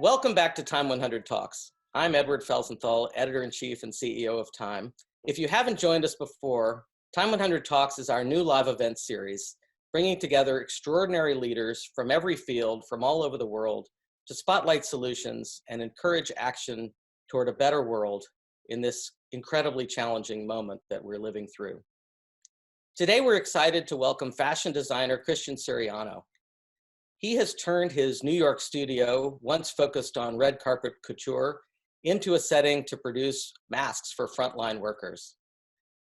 Welcome back to TIME100 Talks. I'm Edward Felsenthal, Editor-in-Chief and CEO of Time. If you haven't joined us before, TIME100 Talks is our new live event series, bringing together extraordinary leaders from every field from all over the world to spotlight solutions and encourage action toward a better world in this incredibly challenging moment that we're living through. Today, we're excited to welcome fashion designer Christian Siriano. He has turned his New York studio, once focused on red carpet couture, into a setting to produce masks for frontline workers.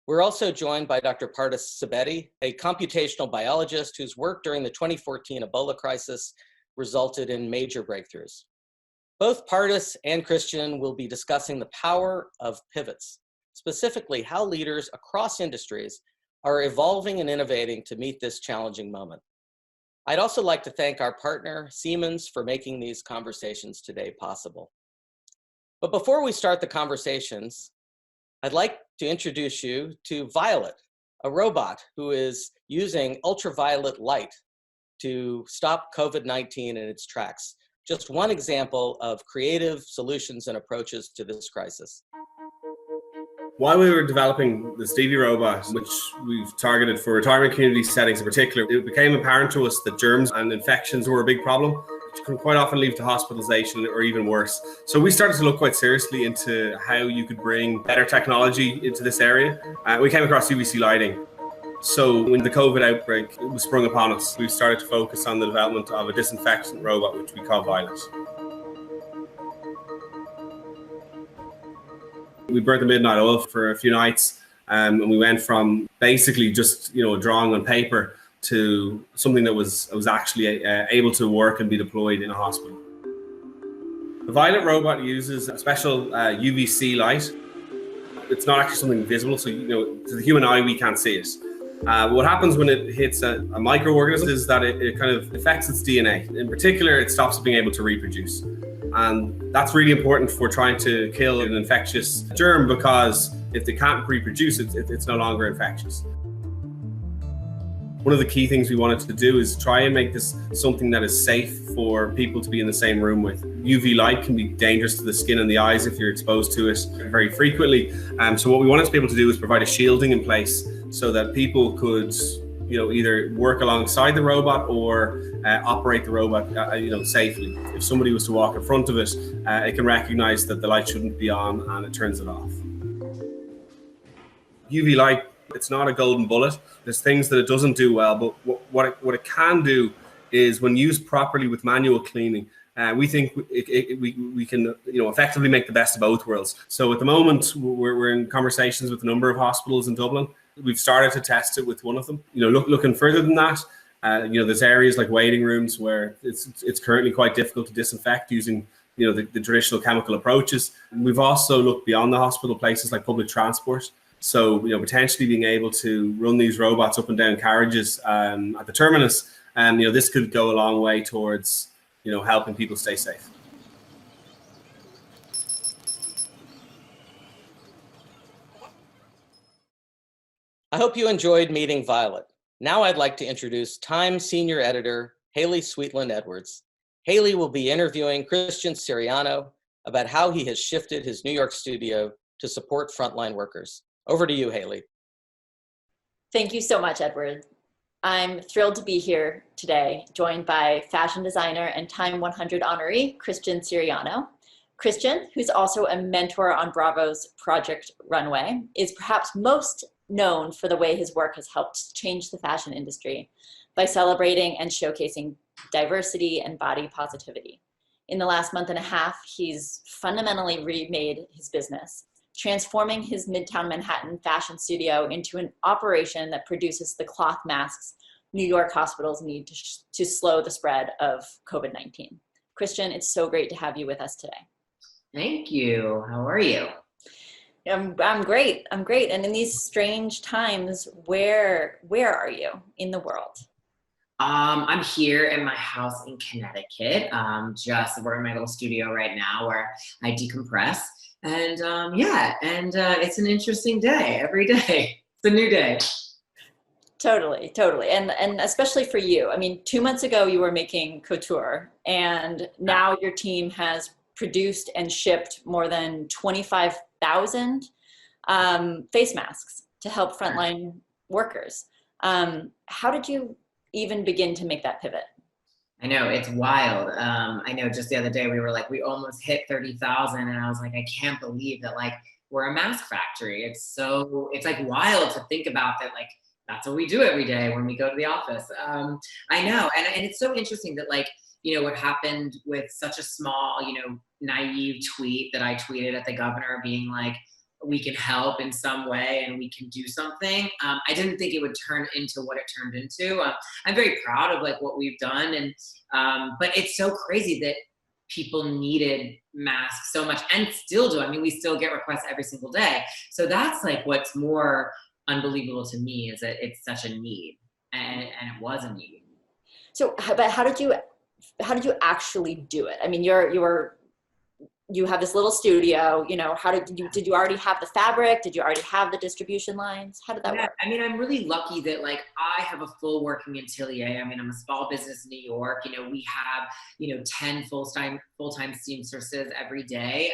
We're also joined by Dr. Pardis Sabeti, a computational biologist whose work during the 2014 Ebola crisis resulted in major breakthroughs. Both Pardis and Christian will be discussing the power of pivots, specifically how leaders across industries are evolving and innovating to meet this challenging moment. I'd also like to thank our partner, Siemens, for making these conversations today possible. But before we start the conversations, I'd like to introduce you to Violet, a robot who is using ultraviolet light to stop COVID-19 in its tracks. Just one example of creative solutions and approaches to this crisis. While we were developing the Stevie robot, which we've targeted for retirement community settings in particular, it became apparent to us that germs and infections were a big problem, which can quite often lead to hospitalization or even worse. So we started to look quite seriously into how you could bring better technology into this area. We came across UVC lighting. So when the COVID outbreak was sprung upon us, we started to focus on the development of a disinfectant robot, which we call Violet. We burnt the midnight oil for a few nights, and we went from basically just a drawing on paper to something that was actually able to work and be deployed in a hospital. The Violet robot uses a special UVC light. It's not actually something visible, so to the human eye we can't see it. What happens when it hits a microorganism is that it kind of affects its DNA. In particular, it stops it being able to reproduce. And that's really important for trying to kill an infectious germ, because if they can't reproduce it, it's no longer infectious. One of the key things we wanted to do is try and make this something that is safe for people to be in the same room with. UV light can be dangerous to the skin and the eyes if you're exposed to it very frequently. So what we wanted to be able to do is provide a shielding in place so that people could either work alongside the robot or operate the robot safely. If somebody was to walk in front of it, it can recognize that the light shouldn't be on and it turns it off. UV light, it's not a golden bullet. There's things that it doesn't do well, but what it can do is, when used properly with manual cleaning, we think we can effectively make the best of both worlds. So at the moment, we're in conversations with a number of hospitals in Dublin. We've started to test it with one of them. Looking further than that, there's areas like waiting rooms where it's currently quite difficult to disinfect using the traditional chemical approaches. We've also looked beyond the hospital, places like public transport. So potentially being able to run these robots up and down carriages at the terminus, this could go a long way towards helping people stay safe. I hope you enjoyed meeting Violet. Now I'd like to introduce Time Senior Editor Haley Sweetland Edwards. Haley will be interviewing Christian Siriano about how he has shifted his New York studio to support frontline workers. Over to you, Haley. Thank you so much, Edward. I'm thrilled to be here today, joined by fashion designer and TIME100 honoree, Christian Siriano. Christian, who's also a mentor on Bravo's Project Runway, is perhaps most known for the way his work has helped change the fashion industry by celebrating and showcasing diversity and body positivity. In the last month and a half, he's fundamentally remade his business, transforming his Midtown Manhattan fashion studio into an operation that produces the cloth masks New York hospitals need to slow the spread of COVID-19. Christian, it's so great to have you with us today. Thank you. How are you? I'm great. I'm great. And in these strange times, where are you in the world? I'm here in my house in Connecticut. We're in my little studio right now where I decompress. And it's an interesting day every day. It's a new day. Totally, totally. And especially for you. I mean, 2 months ago you were making couture, and now your team has produced and shipped more than 25,000 face masks to help frontline workers. How did you even begin to make that pivot? I know, it's wild. I know just the other day we were like, we almost hit 30,000, and I was like, I can't believe that like we're a mask factory. It's like wild to think about that, like that's what we do every day when we go to the office. I know, and it's so interesting that like, you know, what happened with such a small, you know, naive tweet that I tweeted at the governor being like, we can help in some way and we can do something. I didn't think it would turn into what it turned into. I'm very proud of like what we've done, and but it's so crazy that people needed masks so much and still do. I mean, we still get requests every single day. So that's like what's more unbelievable to me, is that it's such a need, and it was a need. So, but how did you actually do it? I mean, you have this little studio, you know, did you already have the fabric? Did you already have the distribution lines? How did that work? I mean, I'm really lucky that like I have a full working atelier. I mean, I'm a small business in New York. You know, we have, you know, 10 full-time seamstresses every day.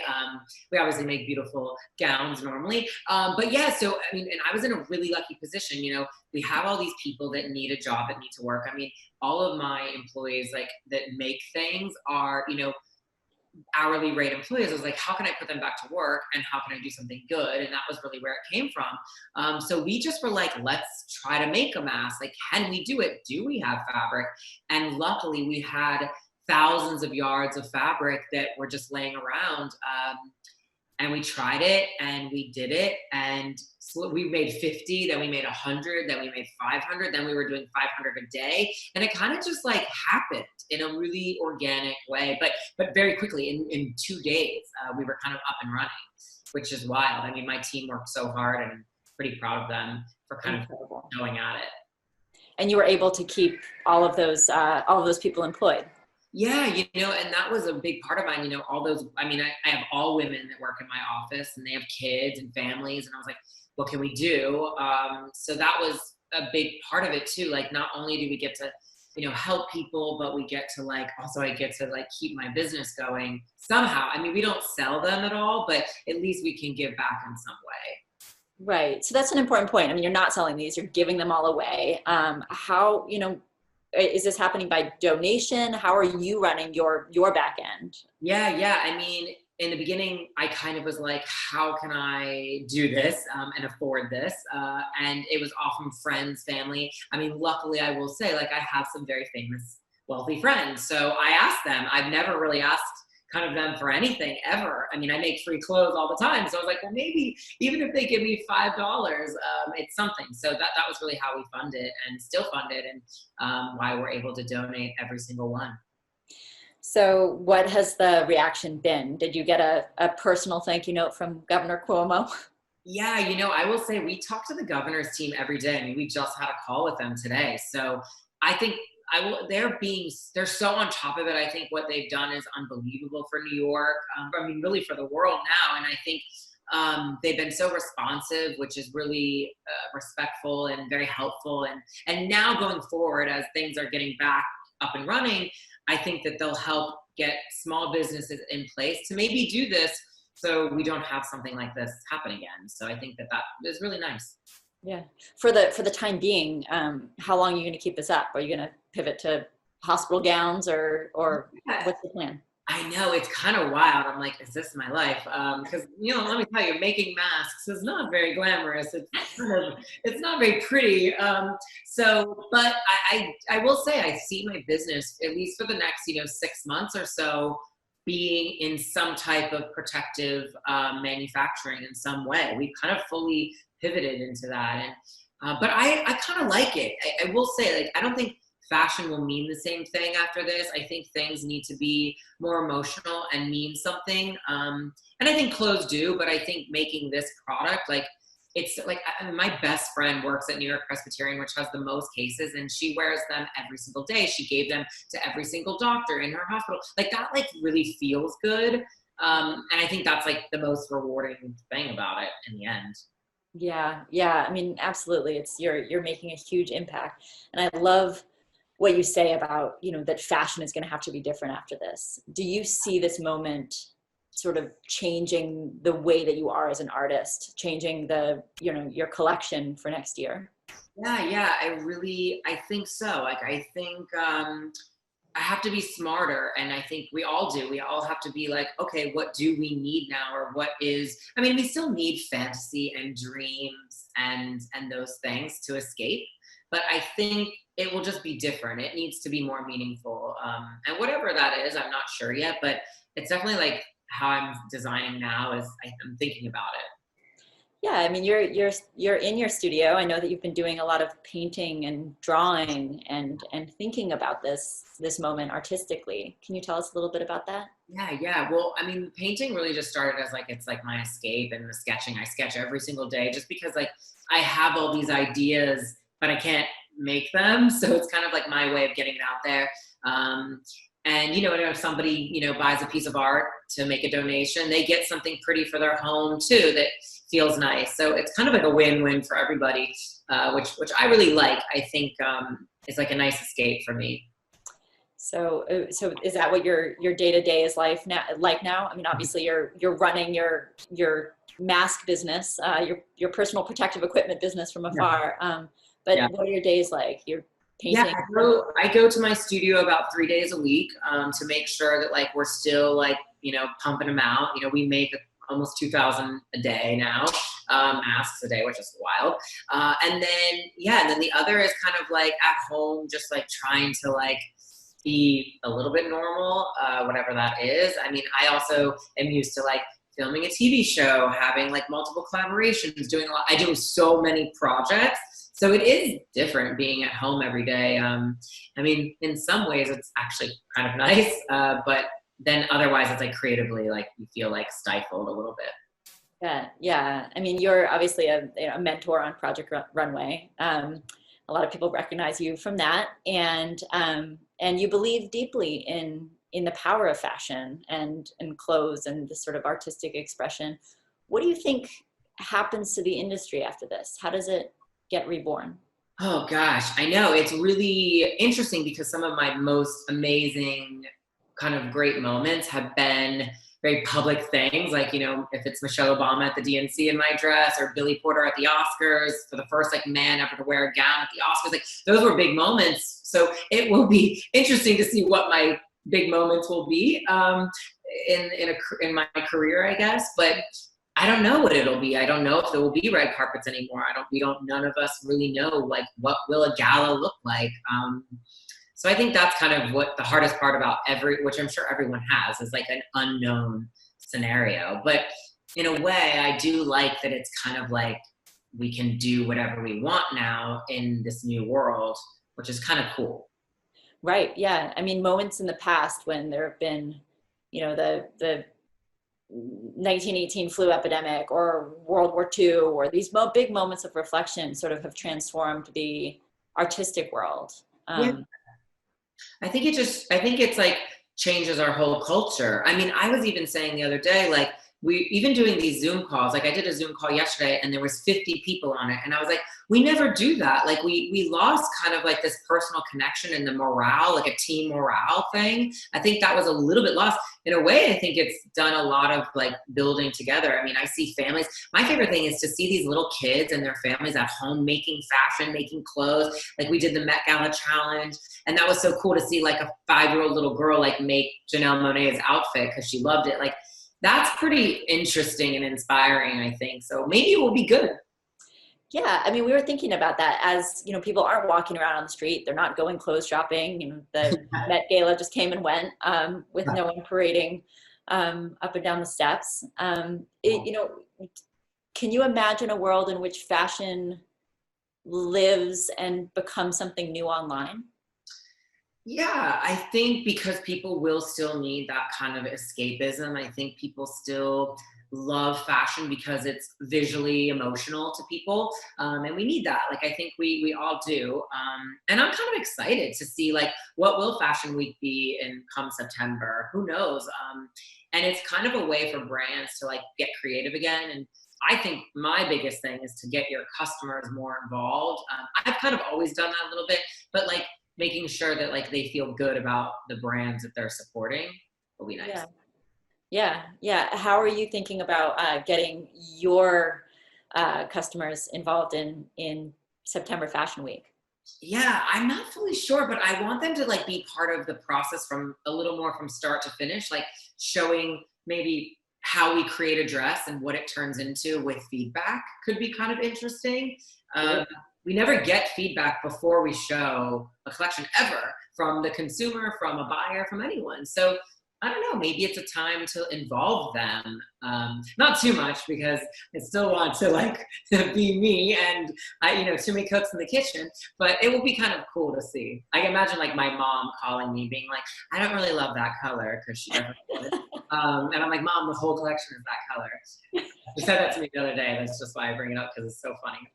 We obviously make beautiful gowns normally. But yeah, so, I mean, and I was in a really lucky position. You know, we have all these people that need a job, that need to work. I mean, all of my employees like that make things are, you know, hourly rate employees. I was like, how can I put them back to work, and how can I do something good? And that was really where it came from. So we just were like, let's try to make a mask. Like, can we do it? Do we have fabric? And luckily we had thousands of yards of fabric that were just laying around. And we tried it and we did it, and so we made 50, then we made 100, then we made 500, then we were doing 500 a day. And it kind of just like happened in a really organic way, but very quickly in 2 days, we were kind of up and running, which is wild. I mean, my team worked so hard, and I'm pretty proud of them for kind of going at it. And you were able to keep all of those people employed. Yeah, you know, and that was a big part of mine, you know, all those, I mean, I have all women that work in my office, and they have kids and families, and I was like, what can we do? So that was a big part of it too. Like, not only do we get to, you know, help people, but we get to like, also I get to like keep my business going somehow. I mean, we don't sell them at all, but at least we can give back in some way. Right. So that's an important point. I mean, you're not selling these, you're giving them all away. How, you know, is this happening by donation? How are you running your back end? Yeah. I mean, in the beginning, I kind of was like, how can I do this and afford this? And it was all from friends, family. I mean, luckily, I will say, like, I have some very famous, wealthy friends. So I asked them. I've never really asked kind of them for anything ever. I mean, I make free clothes all the time. So I was like, well, maybe even if they give me $5, it's something. So that was really how we fund it, and still fund it, and why we're able to donate every single one. So what has the reaction been? Did you get a personal thank you note from Governor Cuomo? Yeah, you know, I will say we talk to the governor's team every day. I mean, we just had a call with them today. So I think they're so on top of it. I think what they've done is unbelievable for New York. I mean, really for the world now. And I think they've been so responsive, which is really respectful and very helpful. And now going forward, as things are getting back up and running, I think that they'll help get small businesses in place to maybe do this, so we don't have something like this happen again. So I think that is really nice. Yeah. For the time being, how long are you going to keep this up? Are you going to pivot to hospital gowns, or what's the plan? I know, it's kind of wild. I'm like, is this my life? Because, you know, let me tell you, making masks is not very glamorous. It's not very pretty. But I will say, I see my business, at least for the next, 6 months or so, being in some type of protective manufacturing in some way. We've kind of fully pivoted into that. And but I kind of like it. I will say, like, I don't think fashion will mean the same thing after this. I think things need to be more emotional and mean something. And I think clothes do, but I think making this product, like, it's like, my best friend works at New York Presbyterian, which has the most cases, and she wears them every single day. She gave them to every single doctor in her hospital. Like, that, like, really feels good. And I think that's, like, the most rewarding thing about it in the end. Yeah, yeah. I mean, absolutely. It's you're making a huge impact. And I love what you say about, that fashion is going to have to be different after this. Do you see this moment sort of changing the way that you are as an artist, changing your collection for next year? Yeah, I think so. Like, I think I have to be smarter. And I think we all do. We all have to be like, okay, what do we need now? Or what is, I mean, we still need fantasy and dreams and those things to escape. But I think it will just be different. It needs to be more meaningful. And whatever that is, I'm not sure yet, but it's definitely like how I'm designing now is I'm thinking about it. Yeah, I mean, you're in your studio. I know that you've been doing a lot of painting and drawing and thinking about this moment artistically. Can you tell us a little bit about that? Yeah. Well, I mean, painting really just started as like, it's like my escape, and the sketching, I sketch every single day just because like I have all these ideas, but I can't make them. So it's kind of like my way of getting it out there. And if somebody, buys a piece of art to make a donation, they get something pretty for their home too that feels nice. So it's kind of like a win-win for everybody, which I really like. I think is like a nice escape for me. So is that what your day-to-day is like now? I mean, obviously you're running your mask business, your personal protective equipment business from afar. But Yeah. what are your days like? You're painting? Yeah, I go to my studio about 3 days a week to make sure that like we're still like pumping them out. We make almost 2,000 a day now, masks a day, which is wild. And then the other is kind of like at home, just like trying to like be a little bit normal, whatever that is. I mean, I also am used to like filming a TV show, having like multiple collaborations, doing a lot. I do so many projects. So it is different being at home every day. I mean, in some ways it's actually kind of nice, but then otherwise it's like creatively, like you feel like stifled a little bit. Yeah. I mean, you're obviously a mentor on Project Runway. A lot of people recognize you from that, and you believe deeply in the power of fashion and clothes and this sort of artistic expression. What do you think happens to the industry after this? How does it get reborn? Oh gosh, I know. It's really interesting because some of my most amazing kind of great moments have been very public things. Like, if it's Michelle Obama at the DNC in my dress, or Billy Porter at the Oscars for the first like man ever to wear a gown at the Oscars, like those were big moments. So it will be interesting to see what my big moments will be in my career, I guess. But I don't know what it'll be. I don't know if there will be red carpets anymore. None of us really know, like, what will a gala look like? So I think that's kind of what the hardest part about which I'm sure everyone has, is like an unknown scenario. But in a way, I do like that it's kind of like we can do whatever we want now in this new world, which is kind of cool. Right. Yeah. I mean, moments in the past when there have been, the 1918 flu epidemic or World War II, or these big moments of reflection sort of have transformed the artistic world. Yeah. I think it's like changes our whole culture. I mean, I was even saying the other day, like, we even doing these Zoom calls, like I did a Zoom call yesterday and there was 50 people on it. And I was like, we never do that. Like we lost kind of like this personal connection and the morale, like a team morale thing. I think that was a little bit lost. In a way, I think it's done a lot of like building together. I mean, I see families. My favorite thing is to see these little kids and their families at home making fashion, making clothes. Like we did the Met Gala challenge. And that was so cool to see like a 5-year-old little girl like make Janelle Monáe's outfit because she loved it. Like, that's pretty interesting and inspiring, I think. So maybe it will be good. Yeah, I mean, we were thinking about that as, people aren't walking around on the street. They're not going clothes shopping. The Met Gala just came and went with no one parading up and down the steps. Can you imagine a world in which fashion lives and becomes something new online? Yeah, I think because people will still need that kind of escapism. I think people still love fashion because it's visually emotional to people. And we need that. Like, I think we all do. And I'm kind of excited to see like, what will Fashion Week be in come September? Who knows? And it's kind of a way for brands to like get creative again. And I think my biggest thing is to get your customers more involved. I've kind of always done that a little bit, but like making sure that like they feel good about the brands that they're supporting will be nice. Yeah. How are you thinking about getting your customers involved in September Fashion Week? Yeah, I'm not fully sure, but I want them to like be part of the process from a little more from start to finish, like showing maybe how we create a dress and what it turns into with feedback could be kind of interesting. We never get feedback before we show a collection ever from the consumer, from a buyer, from anyone. So I don't know, maybe it's a time to involve them. Not too much because I still want to like be me and too many cooks in the kitchen, but it will be kind of cool to see. I can imagine like my mom calling me being like, I don't really love that color because she doesn't love it. And I'm like, Mom, the whole collection is that color. She said that to me the other day. That's just why I bring it up because it's so funny.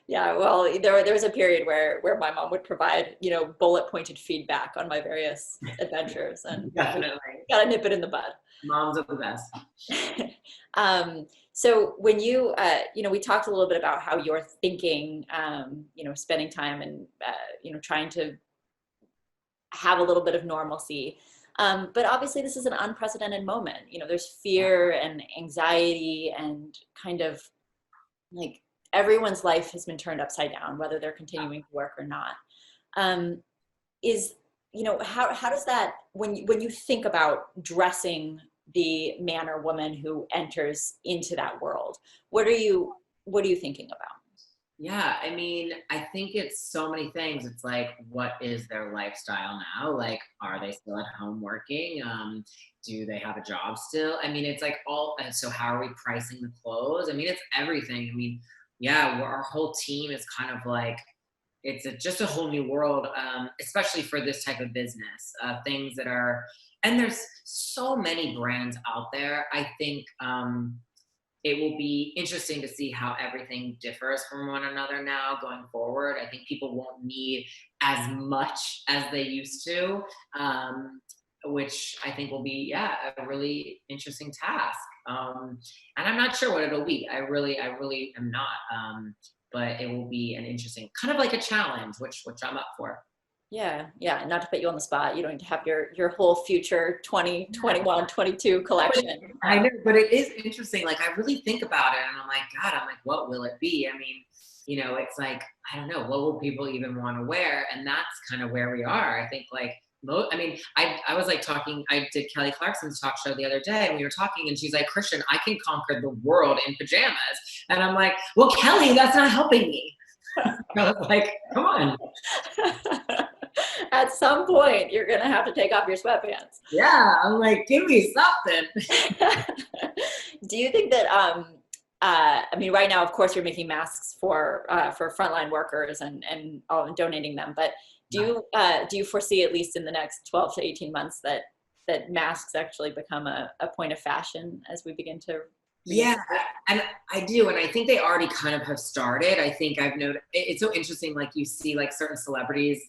Yeah. Well, there was a period where my mom would provide, bullet pointed feedback on my various adventures, and Definitely gotta nip it in the bud. Moms are the best. So when you, we talked a little bit about how you're thinking, spending time and, trying to have a little bit of normalcy. But obviously this is an unprecedented moment. There's fear and anxiety and kind of like everyone's life has been turned upside down, whether they're continuing to work or not. How does that, when you think about dressing the man or woman who enters into that world, what are you thinking about? Yeah, I mean, I think it's so many things. It's like, what is their lifestyle now? Like, are they still at home working? Do they have a job still? I mean, it's like so how are we pricing the clothes? I mean, it's everything. I mean, yeah, our whole team is kind of like, it's just a whole new world, especially for this type of business. Things that are, and there's so many brands out there. I think it will be interesting to see how everything differs from one another now going forward. I think people won't need as much as they used to, which I think will be, a really interesting task. And I'm not sure what it'll be. I really am not. But it will be an interesting, kind of like a challenge, which I'm up for. Yeah. Not to put you on the spot. You don't need to have your whole future 2021, 22 collection. I know, but it is interesting. Like I really think about it and I'm like, what will it be? I mean, it's like, I don't know, what will people even want to wear? And that's kind of where we are. I think like, I was like talking, I did Kelly Clarkson's talk show the other day and we were talking and she's like, Christian, I can conquer the world in pajamas. And I'm like, well, Kelly, that's not helping me. I was like, come on. At some point, you're going to have to take off your sweatpants. Yeah. I'm like, give me something. Do you think that, right now, of course, you're making masks for frontline workers and donating them, but do you foresee, at least in the next 12 to 18 months, that masks actually become a point of fashion as we begin to? Yeah, and I do, and I think they already kind of have started. I think I've noticed it's so interesting. Like you see, like certain celebrities,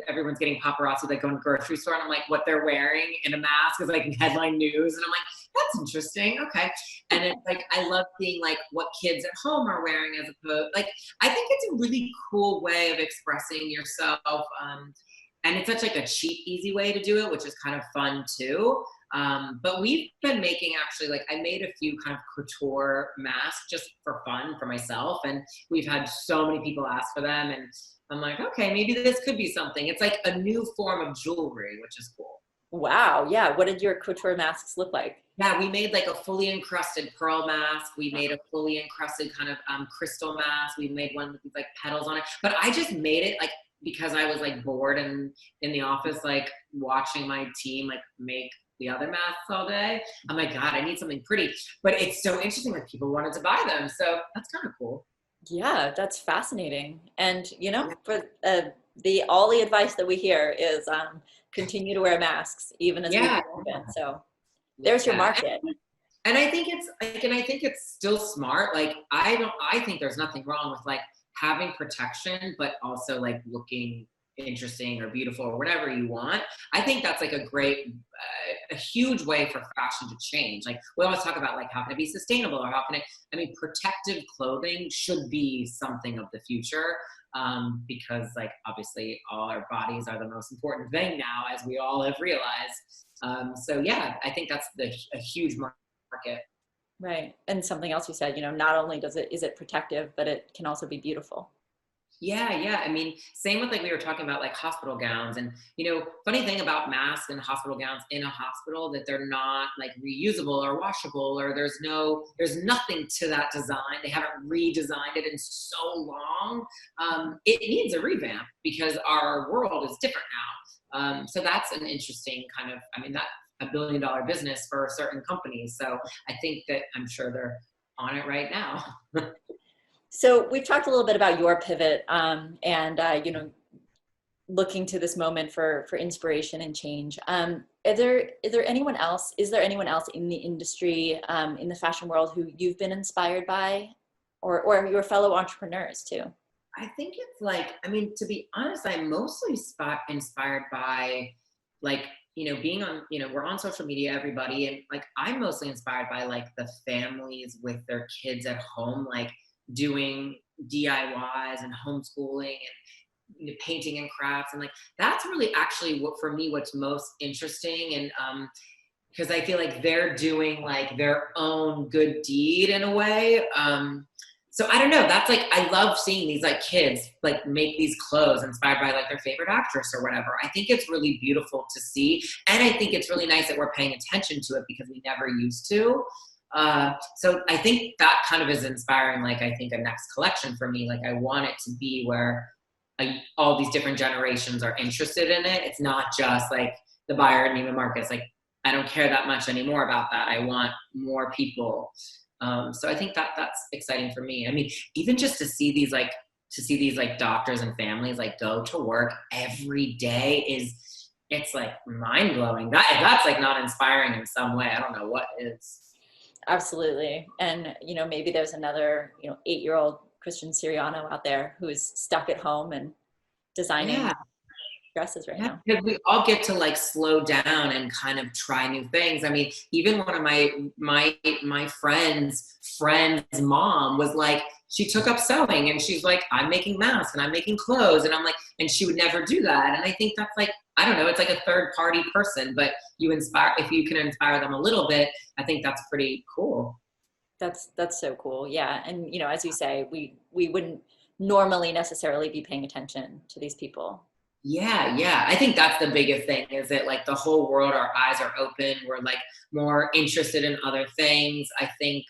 everyone's getting paparazzi, like going to the grocery store, and I'm like, what they're wearing in a mask is like headline news, and I'm like, that's interesting. Okay, and it's like I love seeing like what kids at home are wearing as opposed. Like I think it's a really cool way of expressing yourself, and it's such like a cheap, easy way to do it, which is kind of fun too. But we've been making actually, like I made a few kind of couture masks just for fun for myself. And we've had so many people ask for them. And I'm like, okay, maybe this could be something. It's like a new form of jewelry, which is cool. Wow. Yeah. What did your couture masks look like? Yeah, we made like a fully encrusted pearl mask. We made a fully encrusted kind of crystal mask. We made one with these like petals on it. But I just made it like because I was like bored and in the office, like watching my team like make the other masks all day. I'm like, God, I need something pretty. But it's so interesting that people wanted to buy them. So that's kind of cool. Yeah, that's fascinating. And, for all the advice that we hear is continue to wear masks, even as we open. So there's your market. And I think it's still smart. Like, I think there's nothing wrong with like having protection, but also like looking interesting or beautiful or whatever you want. I think that's like a great, a huge way for fashion to change. Like we always talk about like, how can it be sustainable, or how can it, I mean, protective clothing should be something of the future, because like obviously all our bodies are the most important thing now, as we all have realized. So yeah, I think that's a huge market. Right. And something else you said, you know, not only is it protective, but it can also be beautiful. Yeah. I mean, same with like we were talking about like hospital gowns, and you know, funny thing about masks and hospital gowns in a hospital, that they're not like reusable or washable, or there's nothing to that design. They haven't redesigned it in so long. It needs a revamp because our world is different now. So that's an interesting kind of, I mean, that's a $1 billion business for certain companies. So I think that I'm sure they're on it right now. So we've talked a little bit about your pivot, and you know, looking to this moment for inspiration and change. Is there anyone else in the industry, in the fashion world, who you've been inspired by, or your fellow entrepreneurs too? I think it's like, I mean, to be honest, I'm mostly inspired by like, you know, being on, you know, we're on social media, everybody, and like I'm mostly inspired by like the families with their kids at home, like doing DIYs and homeschooling and, you know, painting and crafts, and like that's really actually what for me what's most interesting. And because I feel like they're doing like their own good deed in a way. So I don't know, that's like, I love seeing these like kids like make these clothes inspired by like their favorite actress or whatever. I think it's really beautiful to see, and I think it's really nice that we're paying attention to it because we never used to. So I think that kind of is inspiring, like I think a next collection for me. Like I want it to be where all these different generations are interested in it. It's not just like the buyer and Neiman Marcus. Like I don't care that much anymore about that. I want more people. So I think that that's exciting for me. I mean, even just to see these like doctors and families like go to work every day it's like mind blowing. That's like not inspiring in some way. I don't know what is. Absolutely. And, you know, maybe there's another, you know, 8-year-old Christian Siriano out there who's stuck at home and designing dresses right now. Because we all get to like slow down and kind of try new things. I mean, even one of my friend's mom was like, she took up sewing and she's like, I'm making masks and I'm making clothes. And I'm like, and she would never do that. And I think that's like, I don't know, it's like a third party person, but if you can inspire them a little bit, I think that's pretty cool. That's so cool. Yeah. And, you know, as you say, we wouldn't normally necessarily be paying attention to these people. Yeah. I think that's the biggest thing, is that like the whole world, our eyes are open. We're like more interested in other things. I think,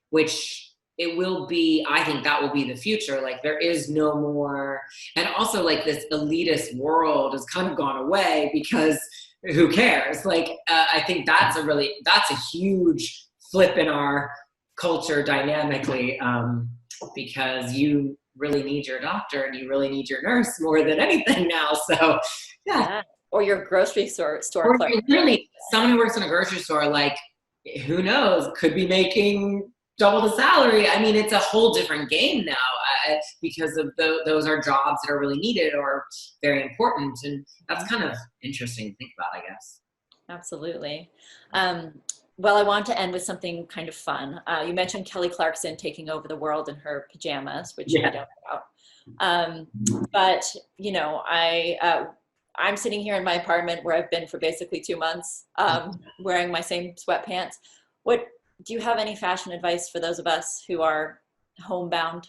which it will be, I think that will be the future. Like there is no more, and also like this elitist world has kind of gone away because who cares? Like, I think that's a huge flip in our culture dynamically, because you really need your doctor and you really need your nurse more than anything now. So yeah. Or your grocery store or clerk. really someone who works in a grocery store, like who knows, could be making double the salary. I mean, it's a whole different game now, because of those are jobs that are really needed or very important. And that's kind of interesting to think about, I guess. Absolutely. Well, I want to end with something kind of fun. You mentioned Kelly Clarkson taking over the world in her pajamas, which we don't know about. But, you know, I'm sitting here in my apartment where I've been for basically 2 months, wearing my same sweatpants. Do you have any fashion advice for those of us who are homebound,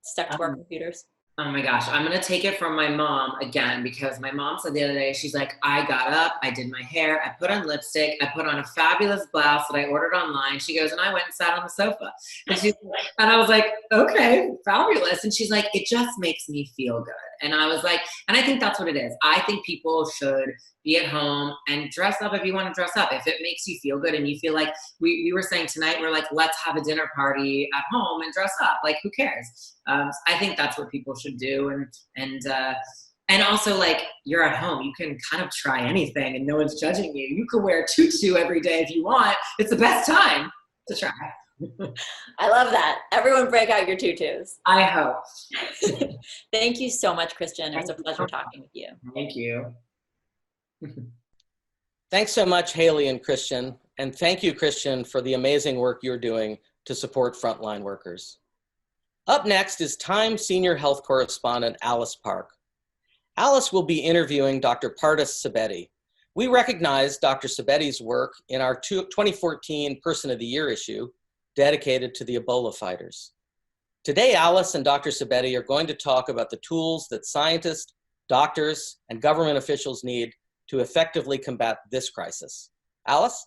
stuck to our computers? Oh my gosh, I'm going to take it from my mom again, because my mom said the other day, she's like, I got up, I did my hair, I put on lipstick, I put on a fabulous blouse that I ordered online. She goes, and I went and sat on the sofa. And I was like, okay, fabulous. And she's like, it just makes me feel good. And I was like, and I think that's what it is. I think people should be at home and dress up if you want to dress up. If it makes you feel good and you feel like, we were saying tonight, we're like, let's have a dinner party at home and dress up. Like, who cares? I think that's what people should do. And also, like, you're at home, you can kind of try anything and no one's judging you. You can wear a tutu every day if you want. It's the best time to try. I love that. Everyone break out your tutus. I hope. Thank you so much, Christian. It was a pleasure talking with you. Thank you. Thanks so much, Haley and Christian. And thank you, Christian, for the amazing work you're doing to support frontline workers. Up next is Time Senior Health Correspondent Alice Park. Alice will be interviewing Dr. Pardis Sabeti. We recognized Dr. Sabeti's work in our 2014 Person of the Year issue dedicated to the Ebola fighters. Today, Alice and Dr. Sabeti are going to talk about the tools that scientists, doctors, and government officials need to effectively combat this crisis. Alice?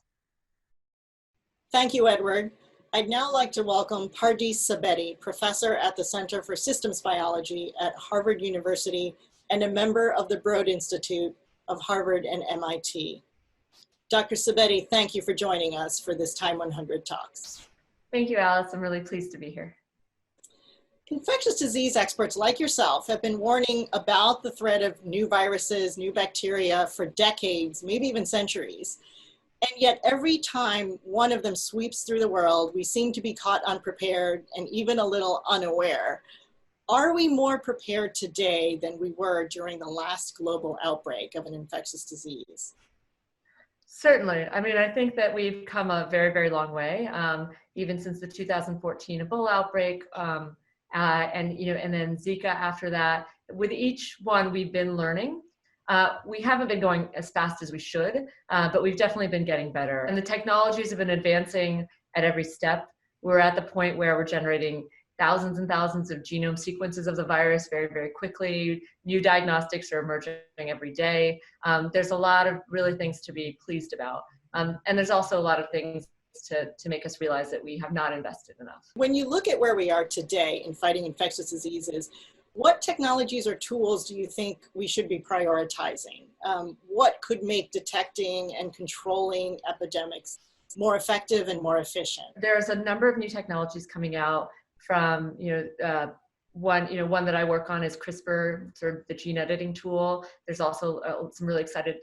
Thank you, Edward. I'd now like to welcome Pardis Sabeti, professor at the Center for Systems Biology at Harvard University and a member of the Broad Institute of Harvard and MIT. Dr. Sabeti, thank you for joining us for this Time 100 Talks. Thank you, Alice. I'm really pleased to be here. Infectious disease experts like yourself have been warning about the threat of new viruses, new bacteria for decades, maybe even centuries. And yet every time one of them sweeps through the world, we seem to be caught unprepared and even a little unaware. Are we more prepared today than we were during the last global outbreak of an infectious disease? Certainly. I mean, I think that we've come a very, very long way, even since the 2014 Ebola outbreak, and then Zika after that. With each one, we've been learning. We haven't been going as fast as we should, but we've definitely been getting better. And the technologies have been advancing at every step. We're at the point where we're generating thousands and thousands of genome sequences of the virus very, very quickly. New diagnostics are emerging every day. There's a lot of really things to be pleased about. And there's also a lot of things to make us realize that we have not invested enough. When you look at where we are today in fighting infectious diseases, what technologies or tools do you think we should be prioritizing? What could make detecting and controlling epidemics more effective and more efficient? There's a number of new technologies coming out from, one that I work on is CRISPR, sort of the gene editing tool. There's also some really excited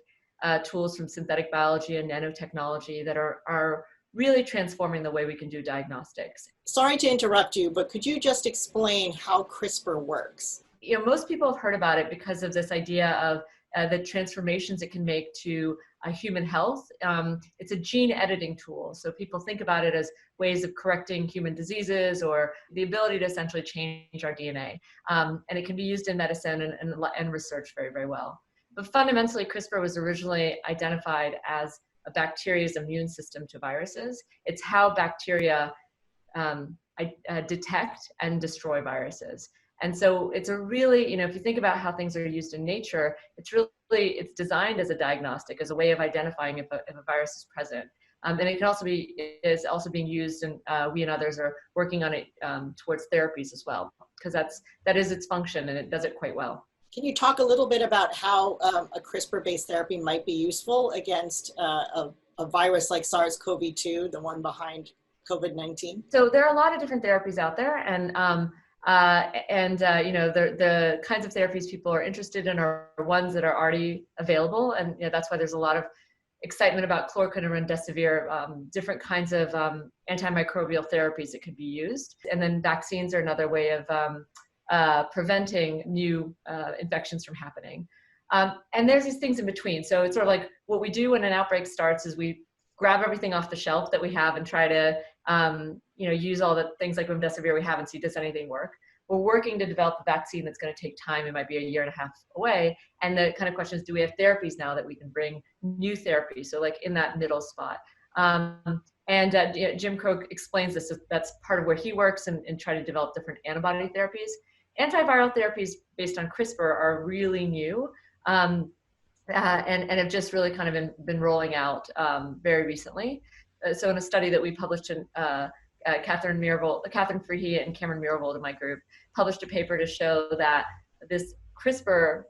tools from synthetic biology and nanotechnology that are really transforming the way we can do diagnostics. Sorry to interrupt you, but could you just explain how CRISPR works? Most people have heard about it because of this idea of the transformations it can make to human health. It's a gene editing tool. So people think about it as ways of correcting human diseases or the ability to essentially change our DNA. And it can be used in medicine and research very, very well. But fundamentally, CRISPR was originally identified as a bacteria's immune system to viruses. It's how bacteria detect and destroy viruses. And so it's a really, if you think about how things are used in nature, it's designed as a diagnostic, as a way of identifying if a virus is present. And it can is also being used, and we and others are working on it towards therapies as well, because that is its function, and it does it quite well. Can you talk a little bit about how a CRISPR-based therapy might be useful against a virus like SARS-CoV-2, the one behind COVID-19? So there are a lot of different therapies out there, and the kinds of therapies people are interested in are ones that are already available, and that's why there's a lot of excitement about chloroquine and remdesivir, different kinds of antimicrobial therapies that could be used. And then vaccines are another way of preventing new infections from happening. And there's these things in between. So it's sort of like what we do when an outbreak starts is we grab everything off the shelf that we have and try to use all the things like remdesivir we have and see, does anything work? We're working to develop a vaccine that's going to take time. It might be a year and a half away. And the kind of question is, do we have therapies now that we can bring new therapies? So like in that middle spot. Jim Crow explains this. That's part of where he works and try to develop different antibody therapies. Antiviral therapies based on CRISPR are really new and have just really kind of been rolling out very recently. So in a study that we published in Catherine Freehe and Cameron Mirabold in my group published a paper to show that this CRISPR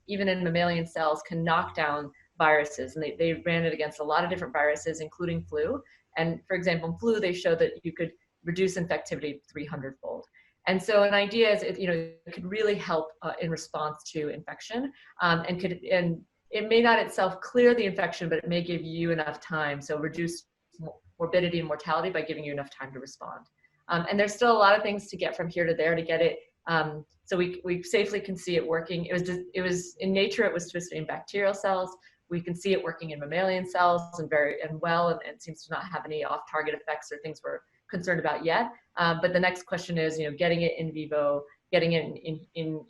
even in mammalian cells can knock down viruses. And they ran it against a lot of different viruses, including flu. And for example, in flu, they showed that you could reduce infectivity 300-fold. And so an idea is, it could really help in response to infection, and it may not itself clear the infection, but it may give you enough time. So reduce morbidity and mortality by giving you enough time to respond. And there's still a lot of things to get from here to there to get it. So we safely can see it working. It was in nature, it was twisted in bacterial cells. We can see it working in mammalian cells and it seems to not have any off-target effects or things we're concerned about yet. But the next question is, getting it in vivo, getting it in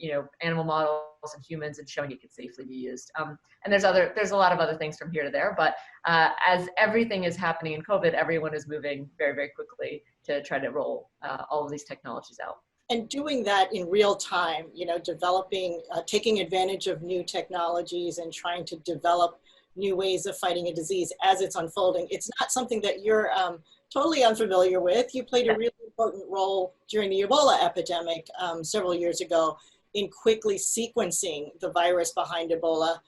animal models and humans, and showing it can safely be used. And there's a lot of other things from here to there, but as everything is happening in COVID, everyone is moving very, very quickly to try to roll all of these technologies out. And doing that in real time, developing, taking advantage of new technologies and trying to develop new ways of fighting a disease as it's unfolding. It's not something that you're totally unfamiliar with. You played a really important role during the Ebola epidemic several years ago in quickly sequencing the virus behind Ebola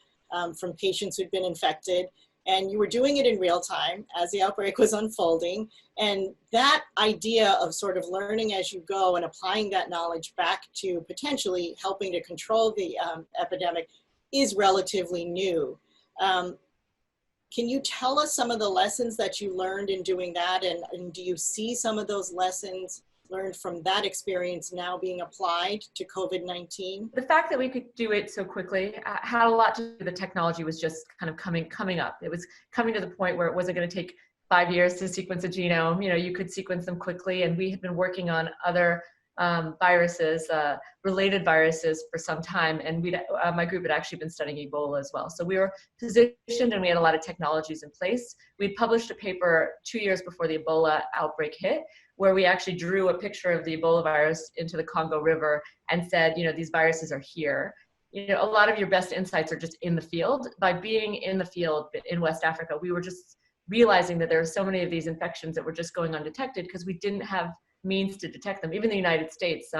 from patients who'd been infected. And you were doing it in real time as the outbreak was unfolding. And that idea of sort of learning as you go and applying that knowledge back to potentially helping to control the epidemic is relatively new. Can you tell us some of the lessons that you learned in doing that? And do you see some of those lessons learned from that experience now being applied to COVID-19? The fact that we could do it so quickly had a lot to do with the technology was just kind of coming up. It was coming to the point where it wasn't going to take 5 years to sequence a genome. You could sequence them quickly, and we had been working on other viruses, related viruses for some time, and my group had actually been studying Ebola as well. So we were positioned and we had a lot of technologies in place. We'd published a paper 2 years before the Ebola outbreak hit, where we actually drew a picture of the Ebola virus into the Congo River and said, these viruses are here. A lot of your best insights are just in the field. By being in the field in West Africa, we were just realizing that there are so many of these infections that were just going undetected because we didn't have means to detect them. Even the United States,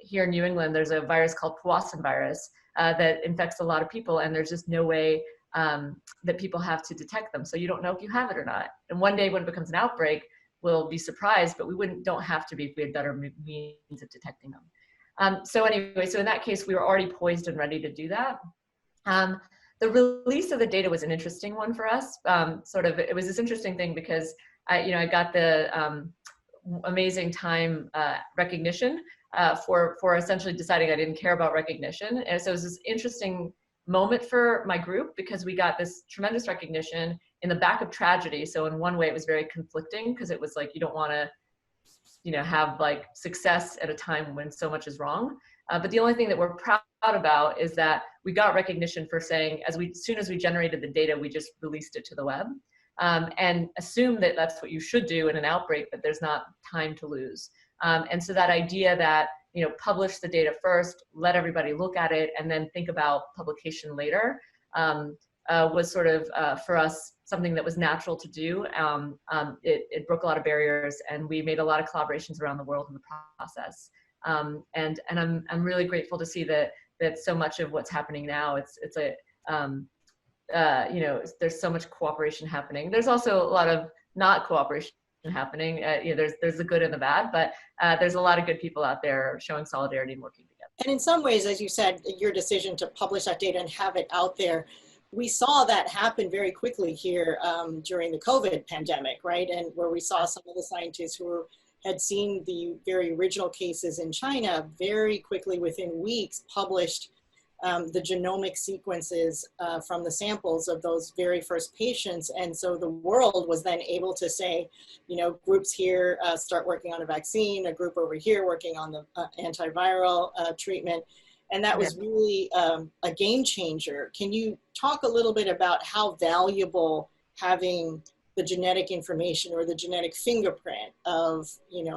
here in New England, there's a virus called Powassan virus that infects a lot of people, and there's just no way that people have to detect them. So you don't know if you have it or not. And one day when it becomes an outbreak, we'll be surprised, but we don't have to be if we had better means of detecting them. So anyway, so in that case, we were already poised and ready to do that. The release of the data was an interesting one for us. It was this interesting thing because I got the amazing Time recognition for essentially deciding I didn't care about recognition. And so it was this interesting moment for my group because we got this tremendous recognition in the back of tragedy. So in one way it was very conflicting because it was like, you don't want to, have like success at a time when so much is wrong. But the only thing that we're proud about is that we got recognition for saying, as soon as we generated the data, we just released it to the web. And assume that that's what you should do in an outbreak, but there's not time to lose. And so that idea that, publish the data first, let everybody look at it, and then think about publication later was sort of, for us, something that was natural to do. It broke a lot of barriers, and we made a lot of collaborations around the world in the process. And I'm really grateful to see that so much of what's happening now, there's so much cooperation happening. There's also a lot of not cooperation happening. There's the good and the bad, but there's a lot of good people out there showing solidarity and working together. And in some ways, as you said, your decision to publish that data and have it out there, we saw that happen very quickly here during the COVID pandemic, right? And where we saw some of the scientists who had seen the very original cases in China very quickly within weeks published the genomic sequences from the samples of those very first patients. And so the world was then able to say, groups here start working on a vaccine, a group over here working on the antiviral treatment. And that was really a game changer. Can you talk a little bit about how valuable having the genetic information or the genetic fingerprint of,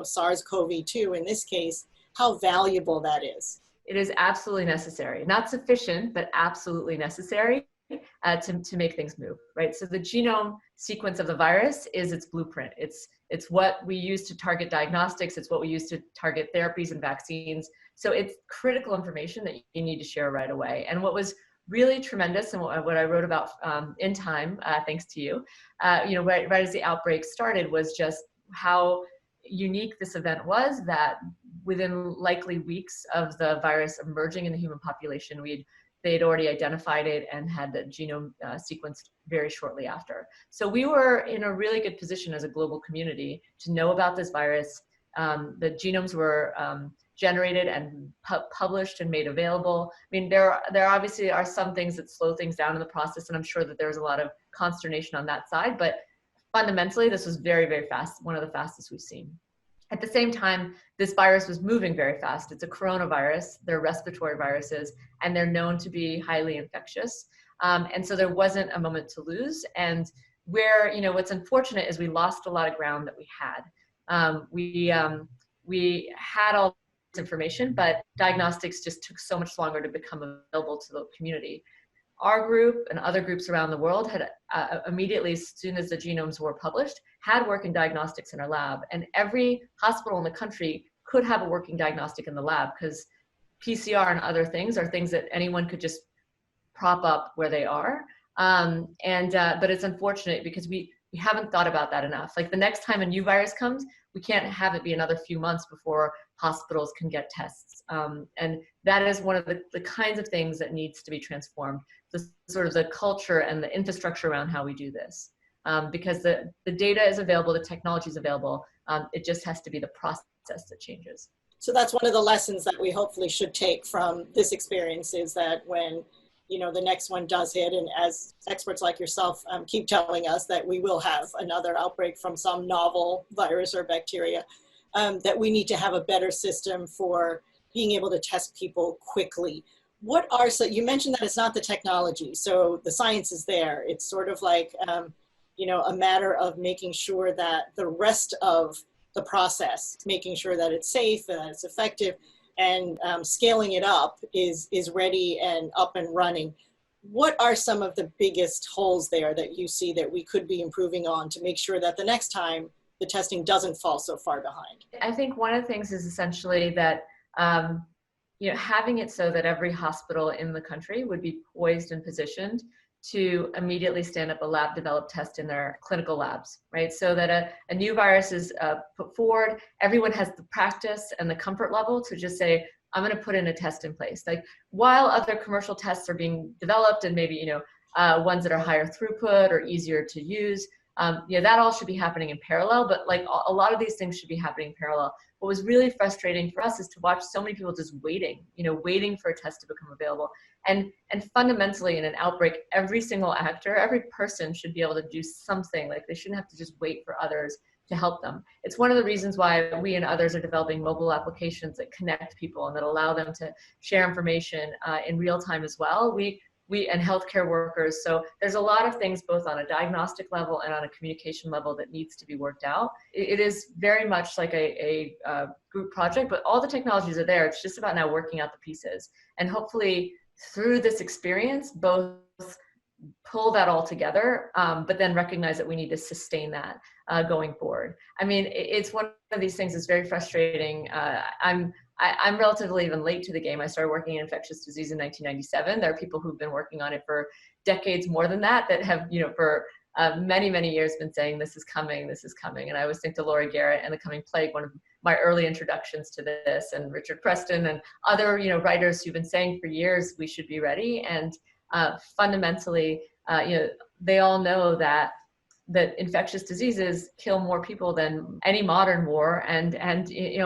SARS-CoV-2 in this case, how valuable that is? It is absolutely necessary. Not sufficient, but absolutely necessary to make things move, right? So the genome sequence of the virus is its blueprint. It's what we use to target diagnostics. It's what we use to target therapies and vaccines. So it's critical information that you need to share right away. And what was really tremendous, and what I wrote about in Time, thanks to you, right as the outbreak started, was just how unique this event was, that within likely weeks of the virus emerging in the human population, we'd they'd already identified it and had the genome sequenced very shortly after. So we were in a really good position as a global community to know about this virus. The genomes were generated and published and made available. I mean, there obviously are some things that slow things down in the process, and I'm sure that there was a lot of consternation on that side, but fundamentally, this was very, very fast, one of the fastest we've seen. At the same time, this virus was moving very fast. It's a coronavirus, they're respiratory viruses, and they're known to be highly infectious. And so there wasn't a moment to lose. And where, what's unfortunate is we lost a lot of ground that we had. We had all this information, but diagnostics just took so much longer to become available to the community. Our group and other groups around the world had immediately, as soon as the genomes were published, had working diagnostics in our lab. And every hospital in the country could have a working diagnostic in the lab, because PCR and other things are things that anyone could just prop up where they are. But it's unfortunate because we haven't thought about that enough. Like the next time a new virus comes, we can't have it be another few months before hospitals can get tests. And that is one of the kinds of things that needs to be transformed, the sort of the culture and the infrastructure around how we do this. Because the data is available, the technology is available, it just has to be the process that changes. So that's one of the lessons that we hopefully should take from this experience, is that when the next one does hit, and as experts like yourself keep telling us that we will have another outbreak from some novel virus or bacteria, that we need to have a better system for being able to test people quickly. So you mentioned that it's not the technology, so the science is there. It's sort of like, a matter of making sure that the rest of the process, making sure that it's safe and that it's effective, and scaling it up is ready and up and running. What are some of the biggest holes there that you see that we could be improving on to make sure that the next time the testing doesn't fall so far behind? I think one of the things is essentially that having it so that every hospital in the country would be poised and positioned to immediately stand up a lab-developed test in their clinical labs, right? So that a new virus is put forward, everyone has the practice and the comfort level to just say, I'm gonna put in a test in place. Like, while other commercial tests are being developed, and maybe, ones that are higher throughput or easier to use, that all should be happening in parallel, but like a lot of these things should be happening in parallel. What was really frustrating for us is to watch so many people just waiting for a test to become available. And fundamentally, in an outbreak, every single actor, every person should be able to do something. Like, they shouldn't have to just wait for others to help them. It's one of the reasons why we and others are developing mobile applications that connect people and that allow them to share information in real time as well. We and healthcare workers. So there's a lot of things both on a diagnostic level and on a communication level that needs to be worked out. It is very much like a group project, but all the technologies are there. It's just about now working out the pieces. And hopefully through this experience, both pull that all together, but then recognize that we need to sustain that going forward. I mean, it's one of these things that's very frustrating. I'm relatively even late to the game. I started working in infectious disease in 1997. There are people who've been working on it for decades more than that have, for many, many years been saying, this is coming, this is coming. And I always think to Laurie Garrett and The Coming Plague, one of my early introductions to this, and Richard Preston and other, writers who've been saying for years, we should be ready. And fundamentally, they all know that infectious diseases kill more people than any modern war, and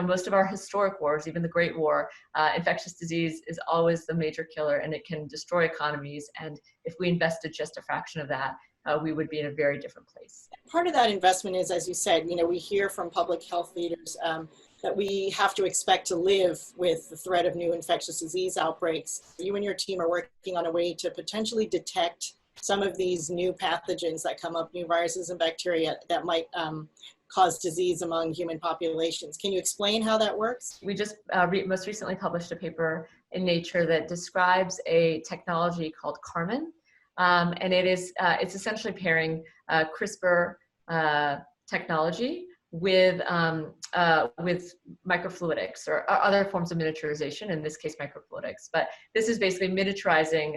most of our historic wars, even the Great War, infectious disease is always the major killer, and it can destroy economies. And if we invested just a fraction of that, we would be in a very different place. Part of that investment is, as you said, we hear from public health leaders that we have to expect to live with the threat of new infectious disease outbreaks. You and your team are working on a way to potentially detect some of these new pathogens that come up, new viruses and bacteria that might cause disease among human populations. Can you explain how that works? We just most recently published a paper in Nature that describes a technology called Carmen. And it's essentially pairing CRISPR technology with microfluidics or other forms of miniaturization, in this case microfluidics. But this is basically miniaturizing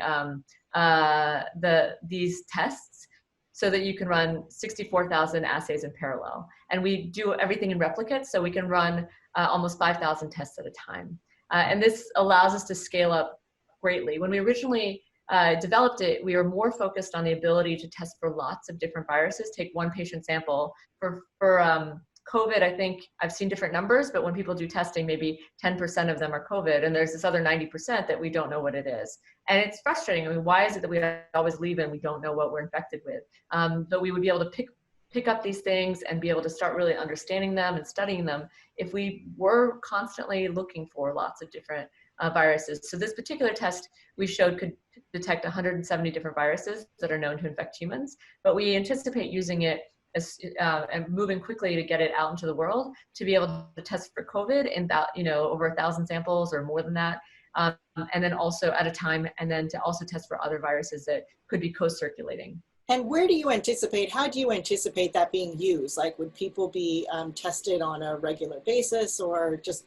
these tests so that you can run 64,000 assays in parallel. And we do everything in replicates, so we can run almost 5,000 tests at a time. And this allows us to scale up greatly. When we originally developed it, we were more focused on the ability to test for lots of different viruses, take one patient sample. For COVID, I think I've seen different numbers, but when people do testing, maybe 10% of them are COVID, and there's this other 90% that we don't know what it is. And it's frustrating. I mean, why is it that we always leave and we don't know what we're infected with? But we would be able to pick up these things and be able to start really understanding them and studying them if we were constantly looking for lots of different viruses. So this particular test we showed could detect 170 different viruses that are known to infect humans, but we anticipate using it and moving quickly to get it out into the world to be able to test for COVID in about, over 1,000 samples or more than that. And then also at a time, and then to also test for other viruses that could be co-circulating. And how do you anticipate that being used? Like, would people be tested on a regular basis, or just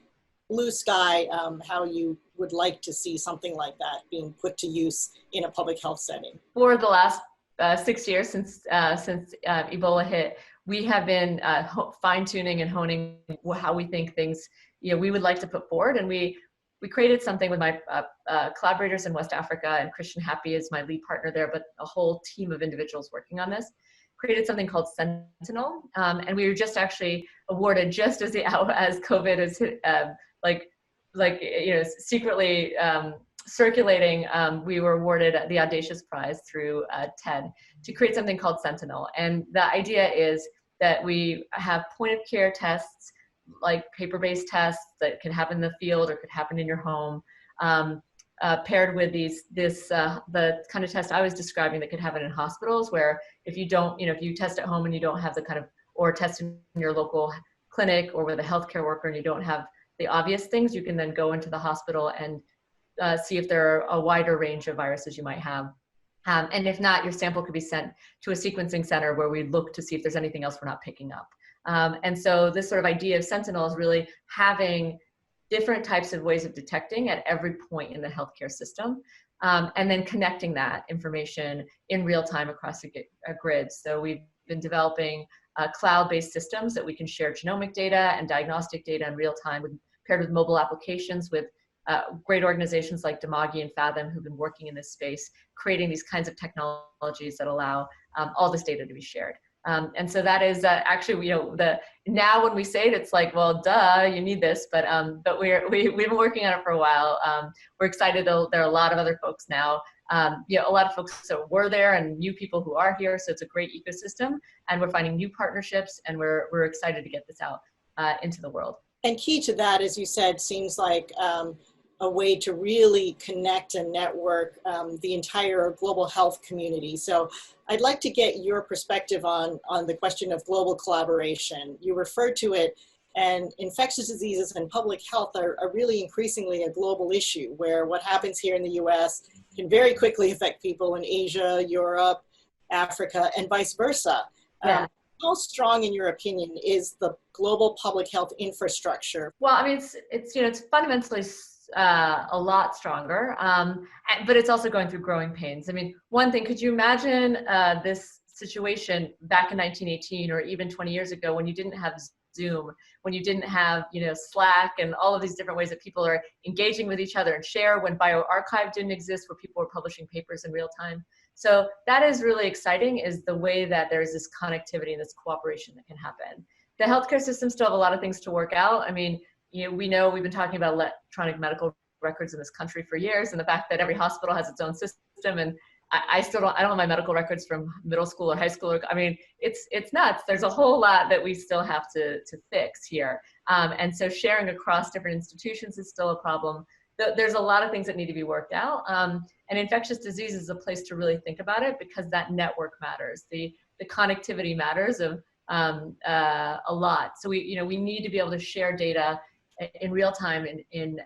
blue sky, how you would like to see something like that being put to use in a public health setting? For the last 6 years since Ebola hit, we have been fine-tuning and honing how we think things we would like to put forward. And we created something with my collaborators in West Africa, and Christian Happy is my lead partner there, but a whole team of individuals working on this. Created something called Sentinel, and we were just actually awarded, just as COVID is hit, secretly circulating. We were awarded the Audacious Prize through TED to create something called Sentinel. And the idea is that we have point of care tests, like paper-based tests that can happen in the field or could happen in your home, paired with the kind of test I was describing that could happen in hospitals, where if you don't, if you test at home and you don't have the kind of, or test in your local clinic or with a healthcare worker and you don't have the obvious things, you can then go into the hospital and see if there are a wider range of viruses you might have. And if not, your sample could be sent to a sequencing center where we look to see if there's anything else we're not picking up. And so this sort of idea of Sentinel is really having different types of ways of detecting at every point in the healthcare system, and then connecting that information in real time across a grid. So we've been developing cloud-based systems that we can share genomic data and diagnostic data in real time, paired with mobile applications with great organizations like Damagi and Fathom, who've been working in this space, creating these kinds of technologies that allow all this data to be shared. And so that is actually, now when we say it, it's like, well, duh, you need this, but we've been working on it for a while. We're excited though, there are a lot of other folks now, a lot of folks that were there and new people who are here. So it's a great ecosystem, and we're finding new partnerships, and we're excited to get this out into the world. And key to that, as you said, seems like a way to really connect and network the entire global health community. So I'd like to get your perspective on the question of global collaboration. You referred to it, and infectious diseases and public health are really increasingly a global issue, where what happens here in the US can very quickly affect people in Asia, Europe, Africa, and vice versa. Yeah. How strong, in your opinion, is the global public health infrastructure? Well, I mean, it's fundamentally a lot stronger, but it's also going through growing pains. I mean, one thing, could you imagine this situation back in 1918 or even 20 years ago, when you didn't have Zoom, when you didn't have Slack and all of these different ways that people are engaging with each other and share, when bioRxiv didn't exist, where people were publishing papers in real time. So that is really exciting, is the way that there's this connectivity and this cooperation that can happen. The healthcare system still have a lot of things to work out. I mean, we know we've been talking about electronic medical records in this country for years, and the fact that every hospital has its own system, and I don't have my medical records from middle school or high school. I mean, it's nuts. There's a whole lot that we still have to fix here. And so sharing across different institutions is still a problem. There's a lot of things that need to be worked out. And infectious disease is a place to really think about it, because that network matters. The connectivity matters a lot. So we need to be able to share data in real time in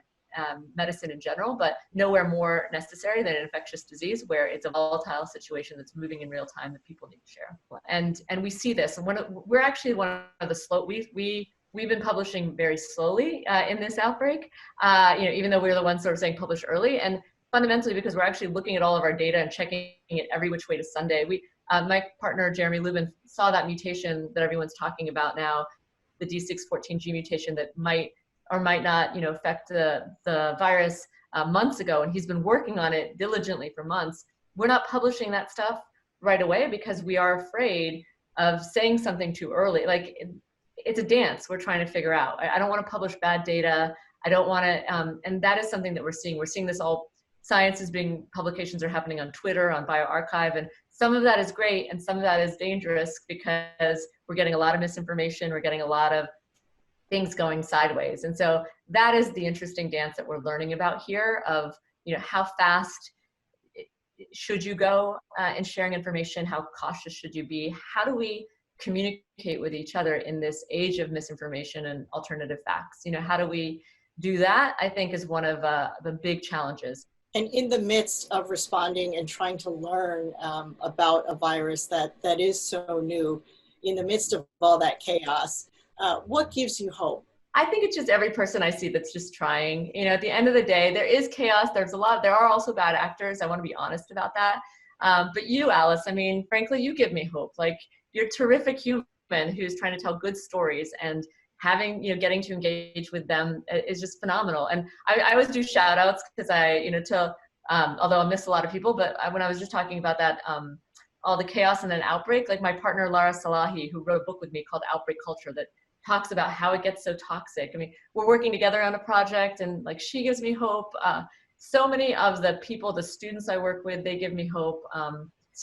medicine in general, but nowhere more necessary than an infectious disease, where it's a volatile situation that's moving in real time that people need to share. And we see this, and we're actually one of the slow. We've been publishing very slowly in this outbreak, even though we're the ones sort of saying publish early, and fundamentally because we're actually looking at all of our data and checking it every which way to Sunday. My partner Jeremy Lubin saw that mutation that everyone's talking about now, the D614G mutation that might or might not, affect the virus months ago, and he's been working on it diligently for months. We're not publishing that stuff right away because we are afraid of saying something too early. Like, it's a dance we're trying to figure out. I don't want to publish bad data. I don't want to, and that is something that we're seeing. We're seeing this all, publications are happening on Twitter, on bioRxiv, and some of that is great and some of that is dangerous because we're getting a lot of misinformation, we're getting a lot of things going sideways. And so that is the interesting dance that we're learning about here of, how fast should you go in sharing information? How cautious should you be? How do we communicate with each other in this age of misinformation and alternative facts? How do we do that? I think is one of the big challenges. And in the midst of responding and trying to learn about a virus that is so new, in the midst of all that chaos, what gives you hope? I think it's just every person I see that's just trying. At the end of the day, there is chaos. There are also bad actors. I want to be honest about that. But you, Alice, frankly, you give me hope. Like, you're a terrific human who's trying to tell good stories, and having, getting to engage with them is just phenomenal. And I always do shout outs because although I miss a lot of people, but when I was just talking about that, all the chaos and then outbreak, like my partner, Lara Salahi, who wrote a book with me called Outbreak Culture that talks about how it gets so toxic. We're working together on a project, and like, she gives me hope. So many of the people, the students I work with, they give me hope.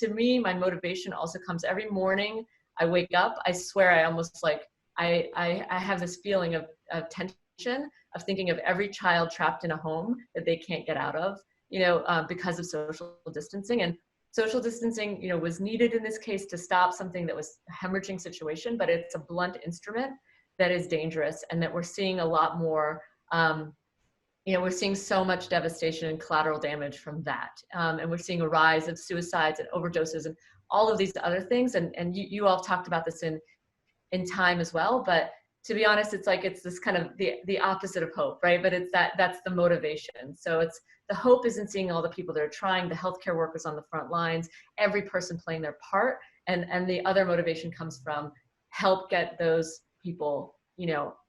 To me, my motivation also comes every morning. I wake up, I swear I almost I have this feeling of tension, of thinking of every child trapped in a home that they can't get out of, because of social distancing. And social distancing, was needed in this case to stop something that was a hemorrhaging situation, but it's a blunt instrument that is dangerous, and that we're seeing a lot more, we're seeing so much devastation and collateral damage from that. And we're seeing a rise of suicides and overdoses and all of these other things. And you all talked about this in time as well, but to be honest, it's this kind of the opposite of hope, right? But that's the motivation. So the hope is in seeing all the people that are trying, the healthcare workers on the front lines, every person playing their part, and the other motivation comes from help get those people,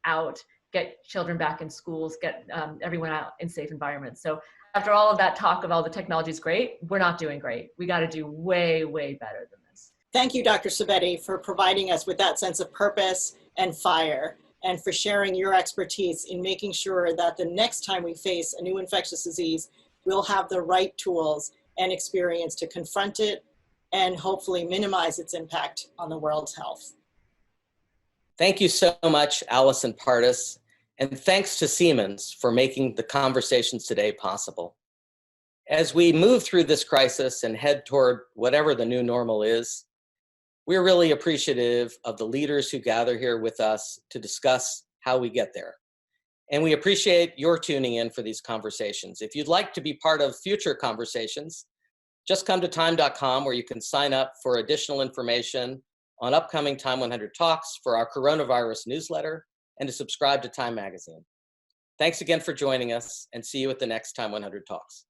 out, get children back in schools, get everyone out in safe environments. So after all of that talk of all the technology is great, we're not doing great. We got to do way, way better than this. Thank you, Dr. Sabeti, for providing us with that sense of purpose and fire, and for sharing your expertise in making sure that the next time we face a new infectious disease, we'll have the right tools and experience to confront it and hopefully minimize its impact on the world's health. Thank you so much, Alice and Pardis, and thanks to Siemens for making the conversations today possible. As we move through this crisis and head toward whatever the new normal is, we're really appreciative of the leaders who gather here with us to discuss how we get there. And we appreciate your tuning in for these conversations. If you'd like to be part of future conversations, just come to time.com, where you can sign up for additional information on upcoming Time 100 Talks, for our coronavirus newsletter, and to subscribe to Time Magazine. Thanks again for joining us, and see you at the next Time 100 Talks.